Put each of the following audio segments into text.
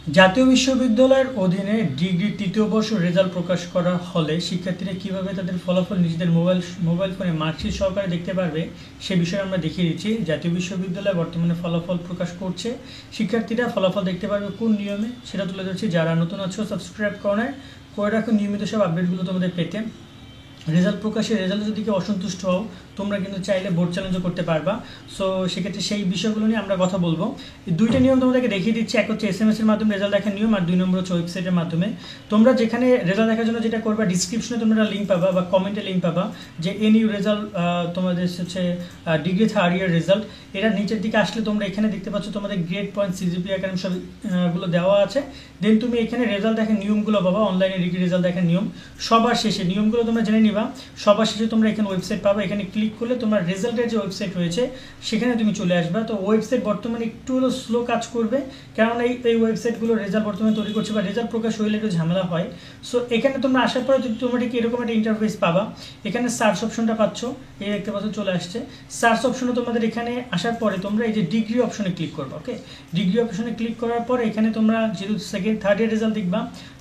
জাতীয় বিশ্ববিদ্যালয়ের অধীনে ডিগ্রি তৃতীয় বর্ষ রেজাল্ট প্রকাশ করা হলে শিক্ষার্থীরা কিভাবে তাদের ফলাফল নিজেদের মোবাইল ফোনে মার্কশিট সহকারে দেখতে পারবে সে বিষয়ে আমরা দেখিয়ে দিচ্ছি। জাতীয় বিশ্ববিদ্যালয় বর্তমানে ফলাফল প্রকাশ করছে, শিক্ষার্থীরা ফলাফল দেখতে পারবে কোন নিয়মে সেটা তুলে ধরছি। যারা নতুন আছো সাবস্ক্রাইব করে রাখো নিয়মিত সব আপডেটগুলো তোমাদের পেতে। রেজাল্ট প্রকাশে রেজাল্টে যদি কেউ অসন্তুষ্ট হও তোমরা কিন্তু চাইলে বোর্ড চ্যালেঞ্জও করতে পারবা। সো সেক্ষেত্রে সেই বিষয়গুলো নিয়ে আমরা কথা বলবো। দুইটা নিয়ম তোমাদেরকে দেখিয়ে দিচ্ছি, এক হচ্ছে SMS এর মাধ্যমে রেজাল্ট দেখার নিয়ম, আর দুই নম্বর হচ্ছে ওয়েবসাইটের মাধ্যমে। তোমরা যেখানে রেজাল্ট দেখার জন্য যেটা করবা, ডিসক্রিপশনে তোমরা লিঙ্ক পাবা বা কমেন্টে লিঙ্ক পাবা যে এনইউ রেজাল্ট, তোমাদের হচ্ছে ডিগ্রি থার্ড ইয়ার রেজাল্ট। এটা নিচের দিকে আসলে তোমরা এখানে দেখতে পাচ্ছ তোমাদের গ্রেড পয়েন্ট CGPA একাডেমি সবগুলো দেওয়া আছে। দেন তুমি এখানে রেজাল্ট দেখার নিয়মগুলো পাবা, অনলাইনে ডিগ্রি রেজাল্ট দেখার নিয়ম। সবার শেষে নিয়মগুলো তোমরা জেনে নিবা, সবার শেষে তোমরা এখানে ওয়েবসাইট পাবা। এখানে ক্লিক করলে তোমার রেজাল্টের যে ওয়েবসাইট রয়েছে সেখানে তুমি চলে আসবা। তো ওয়েবসাইট বর্তমানে একটু হলো স্লো কাজ করবে, কারণ এই ওয়েবসাইটগুলো রেজাল্ট বর্তমানে তৈরি করছে বা রেজাল্ট প্রকাশ হইলে একটু ঝামেলা হয়। সো এখানে তোমরা আসার পরে তোমরা ঠিক এরকম একটা ইন্টারফেস পাবা। এখানে সার্চ অপশনটা পাচ্ছ, এই দেখতে পাচ্ছ চলে আসছে। সার্চ অপশনে তোমাদের এখানে আসার পরে তোমরা এই যে ডিগ্রি অপশনে ক্লিক করবা। ওকে, ডিগ্রি অপশনে ক্লিক করার পর এখানে তোমরা যেহেতু থার্ড ইয়ার রেজাল্ট দেখবা,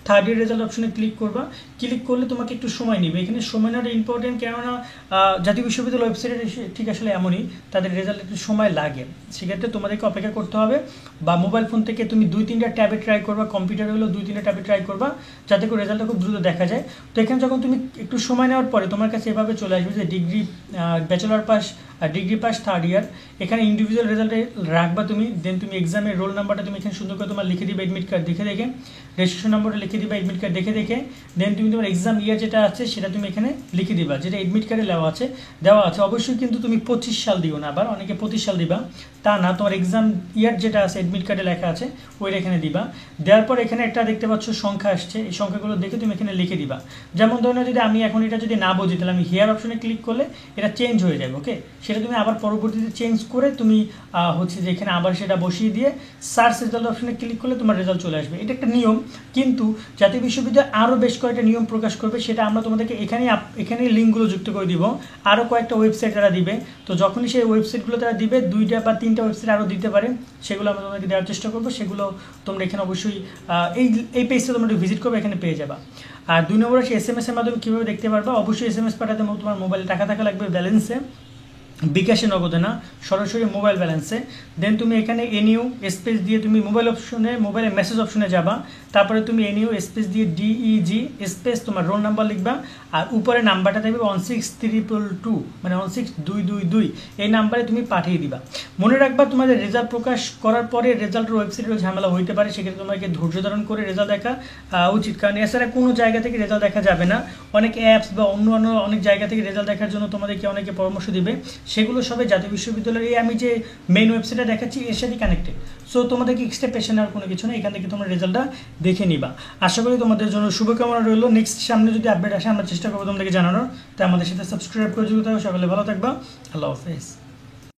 থার্ড ইয়ার রেজাল্ট অপশনে ক্লিক করবা। ক্লিক করলে তোমাকে একটু সময় নেবে, এখানে সময় নেওয়াটা ইম্পর্টেন্ট, কেননা জাতীয় বিশ্ববিদ্যালয় ওয়েবসাইটে ঠিক আসলে এমনই, তাদের রেজাল্ট একটু সময় লাগে। সেক্ষেত্রে তোমাদেরকে অপেক্ষা করতে হবে, বা মোবাইল ফোন থেকে তুমি 2-3টা ট্যাবে ট্রাই করবা, কম্পিউটারে হলেও 2-3টা ট্যাবে ট্রাই করবা, যাতে করে রেজাল্টটা খুব দ্রুত দেখা যায়। তো এখানে যখন তুমি একটু সময় নেওয়ার পরে তোমার কাছে এভাবে চলে আসবে যে degree bachelor pass, degree pass third year. এখানে ইন্ডিভিজুয়াল রেজাল্টে রাখবা তুমি। দেন তুমি এক্সামের রোল নাম্বারটা তুমি এখানে সুন্দর করে তোমার লিখে দিবে, এডমিট কার্ড দেখে দেখে, রেজিস্ট্রেশন নাম্বারটা লিখে দিবা এডমিট কার্ড দেখে দেখে। দেন তুমি তোমার এক্সাম ইয়ার যেটা আছে সেটা তুমি এখানে লিখে দিবা, যেটা এডমিট কার্ডে দেওয়া আছে। অবশ্যই কিন্তু তুমি 25 সাল দিও না, আবার অনেকে 25 সাল দিবা, তা না, তোমার এক্সাম ইয়ার যেটা আছে এডমিট কার্ডে লেখা আছে ওইটা এখানে দিবা। দেওয়ার পর এখানে একটা দেখতে পাচ্ছ সংখ্যা আসছে, এই সংখ্যাগুলো দেখে তুমি এখানে লিখে দিবা। যেমন ধরো যদি আমি এখন এটা যদি না বুঝি, তাহলে আমি হেয়ার অপশনে ক্লিক করলে এটা চেঞ্জ হয়ে যাবে। ওকে, সেটা তুমি আবার পরবর্তীতে চেঞ্জ করে তুমি হচ্ছে যে এখানে আবার সেটা বসিয়ে দিয়ে সার্চ রেজাল্ট অপশনে ক্লিক করলে তোমার রেজাল্ট চলে আসবে। এটা একটা নিয়ম, কিন্তু জাতীয় বিশ্ববিদ্যালয় আরও বেশ কয়েকটা নিয়ম প্রকাশ করবে, সেটা আমরা তোমাদেরকে এখানেই লিঙ্কগুলো যুক্ত করে দিব। আরও কয়েকটা ওয়েবসাইট তারা দিবে, তো যখনই সেই ওয়েবসাইটগুলো তারা দিবে 2টা বা 3টা ওয়েবসাইট আরও দিতে পারে, সেগুলো আমরা তোমাদেরকে দেওয়ার চেষ্টা করবো। সেগুলো তোমরা এখানে অবশ্যই এই পেজটা তোমরা ভিজিট করবে, এখানে পেয়ে যাবা। আর 2 নম্বর আছে SMS এর মাধ্যমে কীভাবে দেখতে পারবা। অবশ্যই SMS পাঠাতে তোমার মোবাইলে টাকা থাকা লাগবে, ব্যালেন্সে, বিকাশে নগদে না, সরাসরি মোবাইল ব্যালেন্সে। দেন তুমি এখানে এনইউ স্পেস দিয়ে তুমি মোবাইলে মেসেজ অপশনে যাবা। তারপরে তুমি এনইউ স্পেস দিয়ে DEG স্পেস তোমার রোল নাম্বার লিখবা, আর উপরে নাম্বারটা দেবে 16322, মানে 16222, এই নাম্বারে তুমি পাঠিয়ে দিবা। মনে রাখবা তোমাদের রেজাল্ট প্রকাশ করার পরে রেজাল্টের ওয়েবসাইটের ঝামেলা হইতে পারে, সেক্ষেত্রে তোমাকে ধৈর্য ধারণ করে রেজাল্ট দেখা উচিত, কারণ এছাড়া কোনো জায়গা থেকে রেজাল্ট দেখা যাবে না। অনেক অ্যাপস বা অন্য অনেক জায়গা থেকে রেজাল্ট দেখার জন্য তোমাদেরকে অনেকে পরামর্শ দিবে, সেগুলো সবাই জাতীয় বিশ্ববিদ্যালয়ের এই আমি যে মেইন ওয়েবসাইটটা দেখাচ্ছি এর সাথে কানেক্টেড। সো তোমাদেরকে এক্সট্রা পেশা নেওয়ার কোনো কিছু নেই, এখান থেকে তোমরা রেজাল্টটা দেখে নিবা। আশা করি তোমাদের জন্য শুভকামনা রইল। নেক্সট সামনে যদি আপডেট আসে আমরা চেষ্টা করবো তোমাদেরকে জানানোর, তাই আমাদের সাথে সাবস্ক্রাইব করে যদি থাকো। সকলে ভালো থাকবা, আল্লাহ হাফেজ।